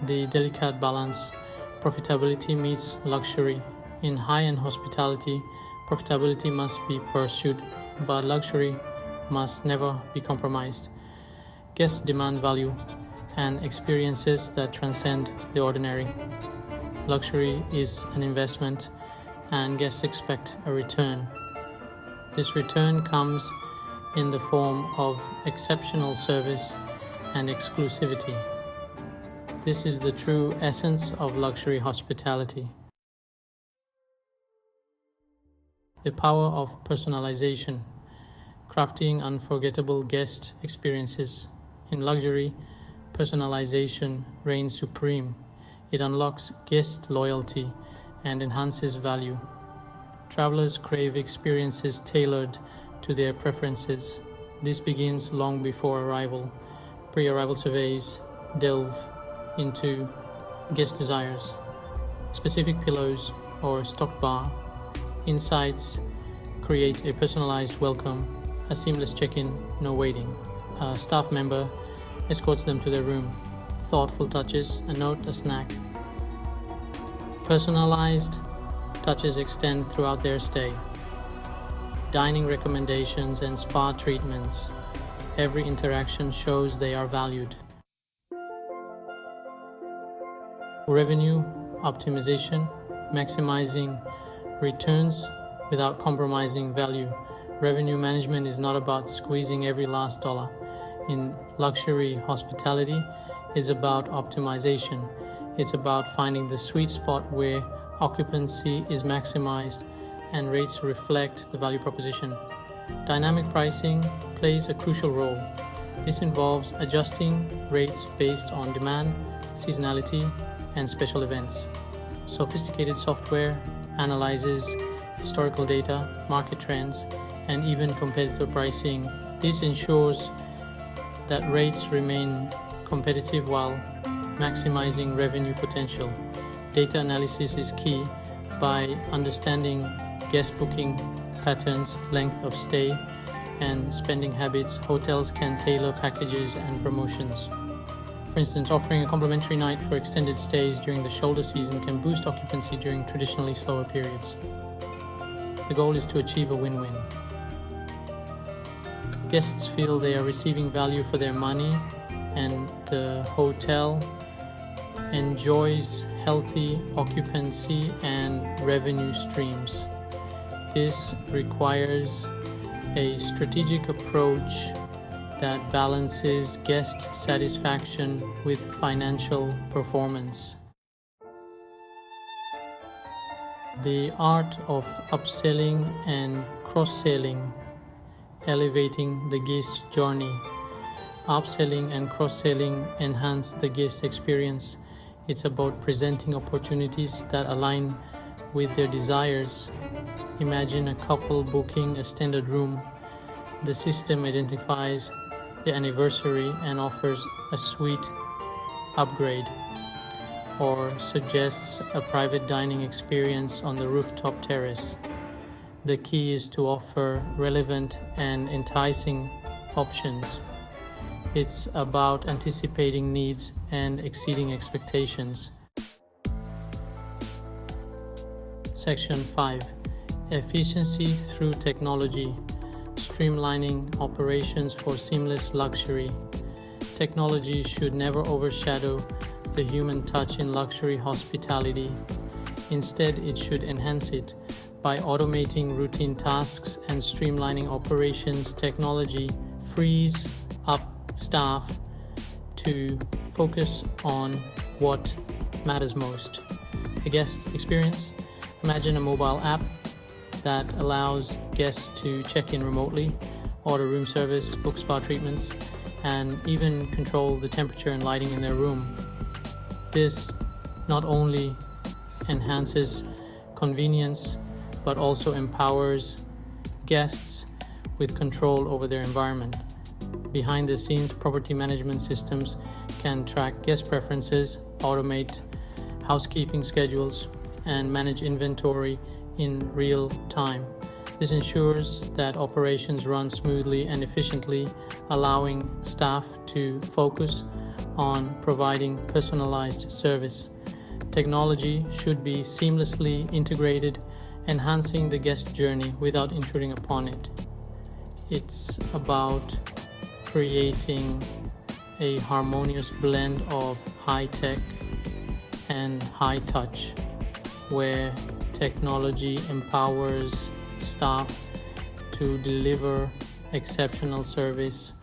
the delicate balance. Profitability meets luxury. In high-end hospitality, profitability must be pursued, but luxury must never be compromised. Guests demand value and experiences that transcend the ordinary. Luxury is an investment, and guests expect a return. This return comes in the form of exceptional service and exclusivity. This is the true essence of luxury hospitality. The power of personalization, crafting unforgettable guest experiences. In luxury, personalization reigns supreme. It unlocks guest loyalty and enhances value. Travelers crave experiences tailored to their preferences. This begins long before arrival. Pre-arrival surveys delve into guest desires. Specific pillows or stock bar insights create a personalized welcome, a seamless check-in, no waiting. A staff member escorts them to their room. Thoughtful touches, a note, a snack. Personalized touches extend throughout their stay. Dining recommendations and spa treatments. Every interaction shows they are valued. Revenue optimization, maximizing returns without compromising value. Revenue management is not about squeezing every last dollar. In luxury hospitality, it's about optimization. It's about finding the sweet spot where occupancy is maximized and rates reflect the value proposition. Dynamic pricing plays a crucial role. This involves adjusting rates based on demand, seasonality, and special events. Sophisticated software analyzes historical data, market trends, and even competitor pricing. This ensures that rates remain competitive while maximizing revenue potential. Data analysis is key. By understanding guest booking patterns, length of stay, and spending habits, hotels can tailor packages and promotions. For instance, offering a complimentary night for extended stays during the shoulder season can boost occupancy during traditionally slower periods. The goal is to achieve a win-win. Guests feel they are receiving value for their money, and the hotel enjoys healthy occupancy and revenue streams. This requires a strategic approach that balances guest satisfaction with financial performance. The art of upselling and cross-selling, elevating the guest journey. Upselling and cross-selling enhance the guest experience. It's about presenting opportunities that align with their desires. Imagine a couple booking a standard room. The system identifies the anniversary and offers a suite upgrade, or suggests a private dining experience on the rooftop terrace. The key is to offer relevant and enticing options. It's about anticipating needs and exceeding expectations. Section 5. Efficiency through technology. Streamlining operations for seamless luxury. Technology should never overshadow the human touch in luxury hospitality. Instead, it should enhance it. By automating routine tasks and streamlining operations, technology frees up staff to focus on what matters most. The guest experience. Imagine a mobile app that allows guests to check in remotely, order room service, book spa treatments, and even control the temperature and lighting in their room. This not only enhances convenience, but also empowers guests with control over their environment. Behind the scenes, property management systems can track guest preferences, automate housekeeping schedules, and manage inventory in real time. This ensures that operations run smoothly and efficiently, allowing staff to focus on providing personalized service. Technology should be seamlessly integrated, enhancing the guest journey without intruding upon it. It's about creating a harmonious blend of high-tech and high-touch, where technology empowers staff to deliver exceptional service.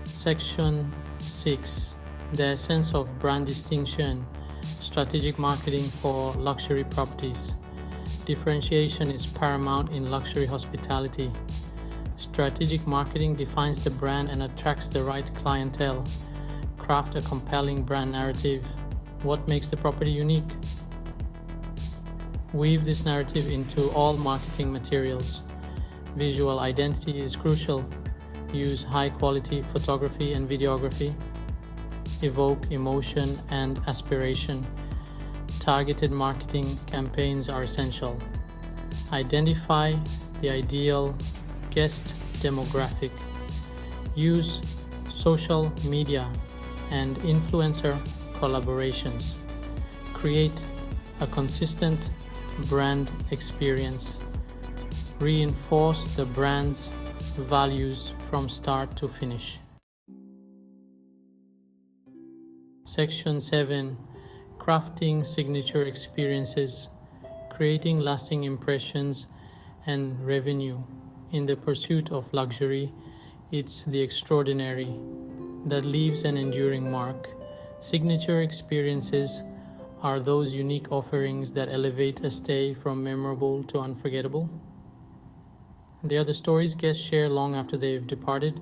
Section 6. The essence of brand distinction, strategic marketing for luxury properties. Differentiation is paramount in luxury hospitality. Strategic marketing defines the brand and attracts the right clientele. Craft a compelling brand narrative. What makes the property unique? Weave this narrative into all marketing materials. Visual identity is crucial. Use high-quality photography and videography. Evoke emotion and aspiration. Targeted marketing campaigns are essential. Identify the ideal guest demographic. Use social media and influencer collaborations. Create a consistent brand experience. Reinforce the brand's values from start to finish. Section 7. Crafting signature experiences, creating lasting impressions and revenue. In the pursuit of luxury, it's the extraordinary that leaves an enduring mark. Signature experiences are those unique offerings that elevate a stay from memorable to unforgettable. They are the stories guests share long after they've departed.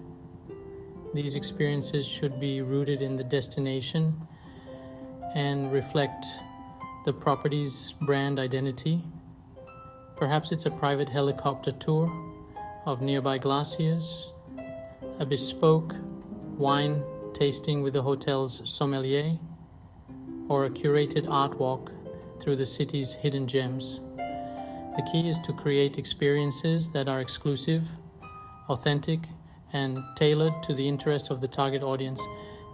These experiences should be rooted in the destination and reflect the property's brand identity. Perhaps it's a private helicopter tour of nearby glaciers, a bespoke wine tasting with the hotel's sommelier, or a curated art walk through the city's hidden gems. The key is to create experiences that are exclusive, authentic, and tailored to the interest of the target audience.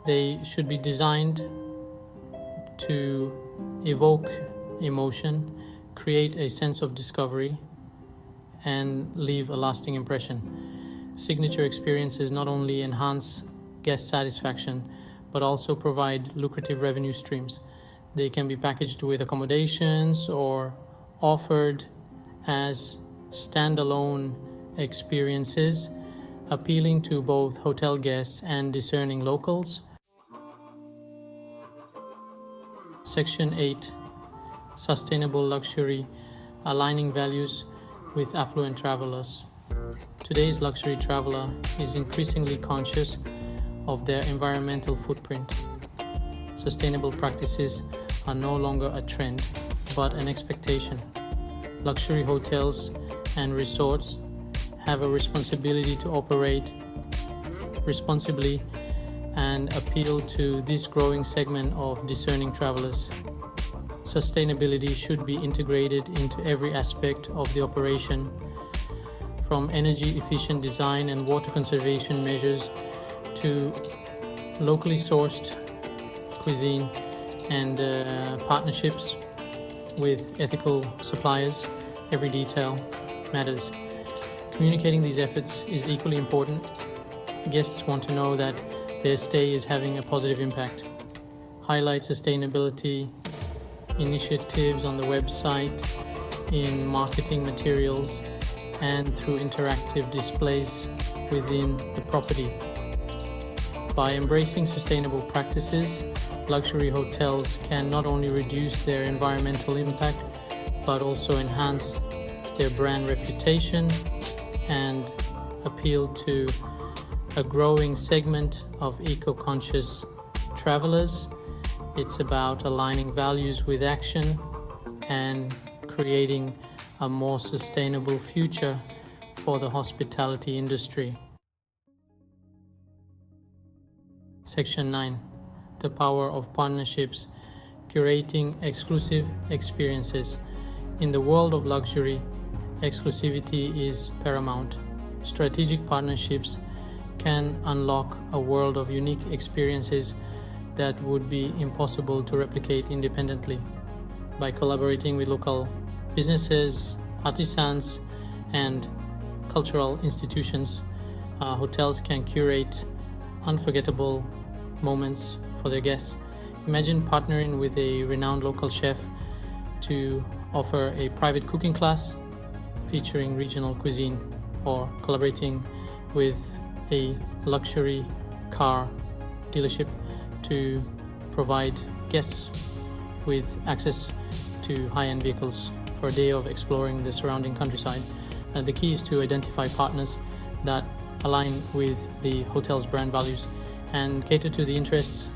They should be designed to evoke emotion, create a sense of discovery, and leave a lasting impression. Signature experiences not only enhance guest satisfaction, but also provide lucrative revenue streams. They can be packaged with accommodations or offered as standalone experiences, appealing to both hotel guests and discerning locals. Section 8. Sustainable luxury, aligning values with affluent travelers. Today's luxury traveler is increasingly conscious of their environmental footprint. Sustainable practices are no longer a trend, but an expectation. Luxury hotels and resorts have a responsibility to operate responsibly and appeal to this growing segment of discerning travelers. Sustainability should be integrated into every aspect of the operation, from energy-efficient design and water conservation measures to locally sourced cuisine and partnerships with ethical suppliers. Every detail matters. Communicating these efforts is equally important. Guests want to know that their stay is having a positive impact. Highlight sustainability initiatives on the website, in marketing materials, and through interactive displays within the property. By embracing sustainable practices, luxury hotels can not only reduce their environmental impact, but also enhance their brand reputation and appeal to a growing segment of eco-conscious travelers. It's about aligning values with action and creating a more sustainable future for the hospitality industry. Section 9. The power of partnerships, curating exclusive experiences. In the world of luxury, exclusivity is paramount. Strategic partnerships can unlock a world of unique experiences that would be impossible to replicate independently. By collaborating with local businesses, artisans, and cultural institutions, hotels can curate unforgettable moments for their guests. Imagine partnering with a renowned local chef to offer a private cooking class featuring regional cuisine, or collaborating with a luxury car dealership to provide guests with access to high-end vehicles for a day of exploring the surrounding countryside. The key is to identify partners that align with the hotel's brand values and cater to the interests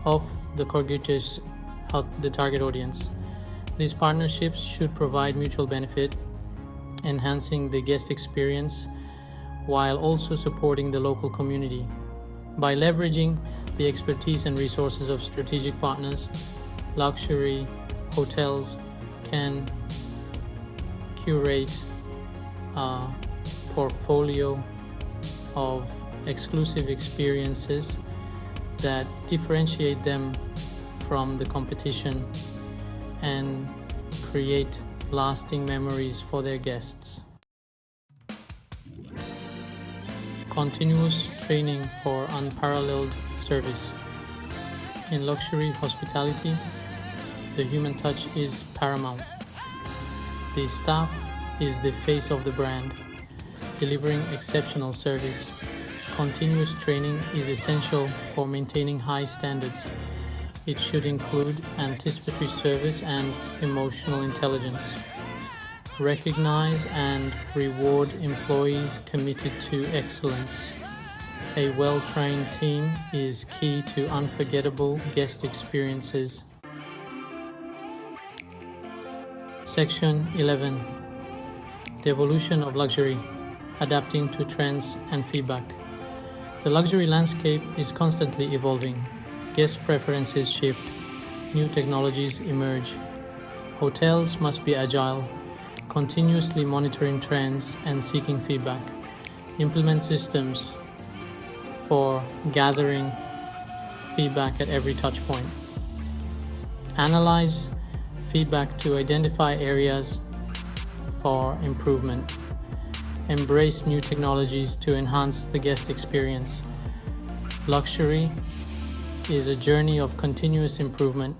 of the Coexist, the target audience. These partnerships should provide mutual benefit, enhancing the guest experience while also supporting the local community. By leveraging the expertise and resources of strategic partners, luxury hotels can curate a portfolio of exclusive experiences that differentiate them from the competition and create lasting memories for their guests. Continuous training for unparalleled service. In luxury hospitality, the human touch is paramount. The staff is the face of the brand, delivering exceptional service. Continuous training is essential for maintaining high standards. It should include anticipatory service and emotional intelligence. Recognize and reward employees committed to excellence. A well-trained team is key to unforgettable guest experiences. Section 11. The evolution of luxury, adapting to trends and feedback. The luxury landscape is constantly evolving. Guest preferences shift. New technologies emerge. Hotels must be agile, continuously monitoring trends and seeking feedback. Implement systems for gathering feedback at every touch point. Analyze feedback to identify areas for improvement. Embrace new technologies to enhance the guest experience. Luxury is a journey of continuous improvement.